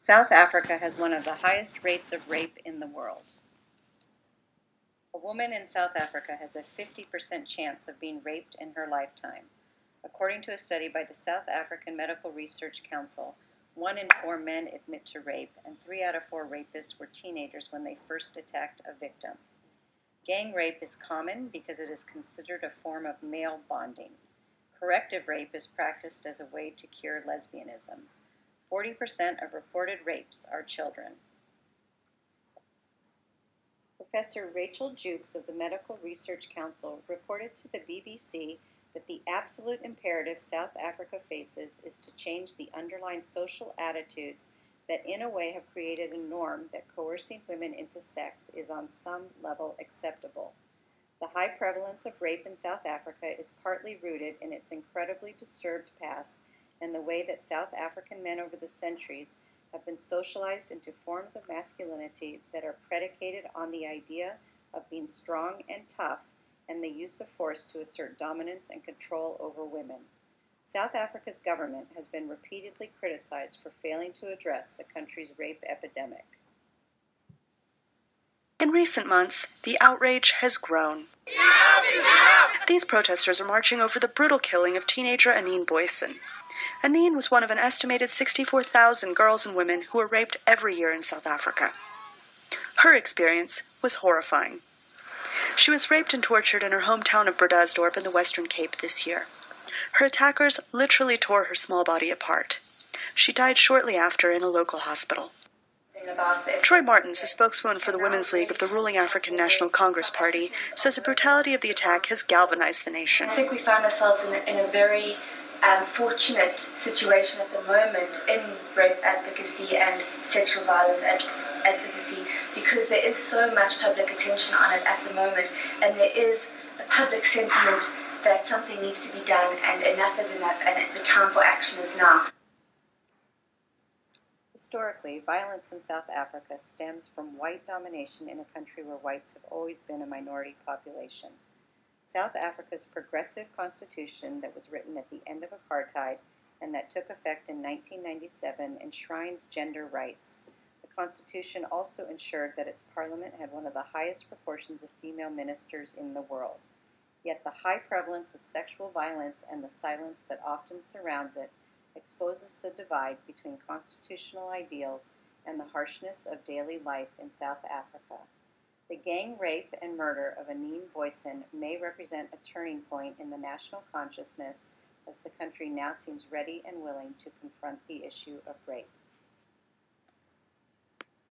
South Africa has one of the highest rates of rape in the world. A woman in South Africa has a 50% chance of being raped in her lifetime. According to a study by the South African Medical Research Council, 1 in 4 men admit to rape, and 3 out of 4 rapists were teenagers when they first attacked a victim. Gang rape is common because it is considered a form of male bonding. Corrective rape is practiced as a way to cure lesbianism. 40% of reported rapes are children. Professor Rachel Jukes of the Medical Research Council reported to the BBC that the absolute imperative South Africa faces is to change the underlying social attitudes that in a way have created a norm that coercing women into sex is on some level acceptable. The high prevalence of rape in South Africa is partly rooted in its incredibly disturbed past and the way that South African men over the centuries have been socialized into forms of masculinity that are predicated on the idea of being strong and tough and the use of force to assert dominance and control over women. South Africa's government has been repeatedly criticized for failing to address the country's rape epidemic. In recent months, the outrage has grown. These protesters are marching over the brutal killing of teenager Anene Booysen. Anene was one of an estimated 64,000 girls and women who were raped every year in South Africa. Her experience was horrifying. She was raped and tortured in her hometown of Bredasdorp in the Western Cape this year. Her attackers literally tore her small body apart. She died shortly after in a local hospital. Troy Martins, a spokeswoman for the Women's League of the ruling African National Congress Party, says the brutality of the attack has galvanized the nation. I think we find ourselves in a very fortunate situation at the moment in rape advocacy and sexual violence advocacy, because there is so much public attention on it at the moment, and there is a public sentiment that something needs to be done and enough is enough and the time for action is now. Historically, violence in South Africa stems from white domination in a country where whites have always been a minority population. South Africa's progressive constitution that was written at the end of apartheid and that took effect in 1997 enshrines gender rights. The constitution also ensured that its parliament had one of the highest proportions of female ministers in the world. Yet the high prevalence of sexual violence and the silence that often surrounds it exposes the divide between constitutional ideals and the harshness of daily life in South Africa. The gang rape and murder of Anene Booysen may represent a turning point in the national consciousness as the country now seems ready and willing to confront the issue of rape.